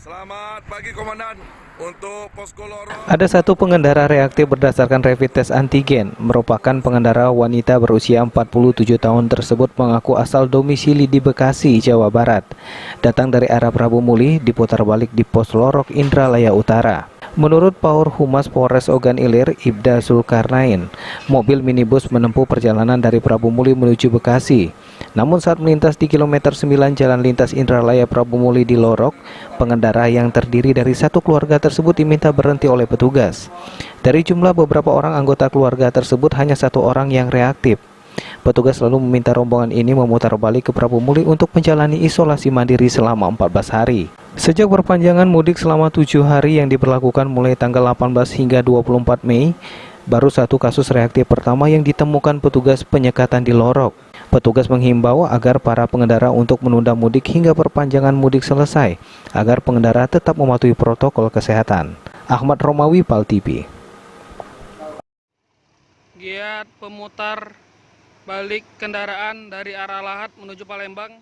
Selamat pagi Komandan. Untuk Posko Lorok. Ada satu pengendara reaktif berdasarkan rapid test antigen. Merupakan pengendara wanita berusia 47 tahun tersebut mengaku asal domisili di Bekasi, Jawa Barat. Datang dari arah Prabu Muli, diputar balik di Pos Lorok, Indralaya Utara. Menurut Paur Humas Polres Ogan Ilir, Ibda Zulkarnain, mobil minibus menempuh perjalanan dari Prabu Muli menuju Bekasi. Namun saat melintas di kilometer 9 Jalan Lintas Indralaya Prabu Muli di Lorok, pengendara yang terdiri dari satu keluarga tersebut diminta berhenti oleh petugas. Dari jumlah beberapa orang anggota keluarga tersebut, hanya satu orang yang reaktif. Petugas lalu meminta rombongan ini memutar balik ke Prabu Muli untuk menjalani isolasi mandiri selama 14 hari. Sejak perpanjangan mudik selama 7 hari yang diberlakukan mulai tanggal 18 hingga 24 Mei, baru satu kasus reaktif pertama yang ditemukan petugas penyekatan di Lorok. Petugas menghimbau agar para pengendara untuk menunda mudik hingga perpanjangan mudik selesai, agar pengendara tetap mematuhi protokol kesehatan. Ahmad Romawi, Pal TV. Giat pemutar balik kendaraan dari arah Lahat menuju Palembang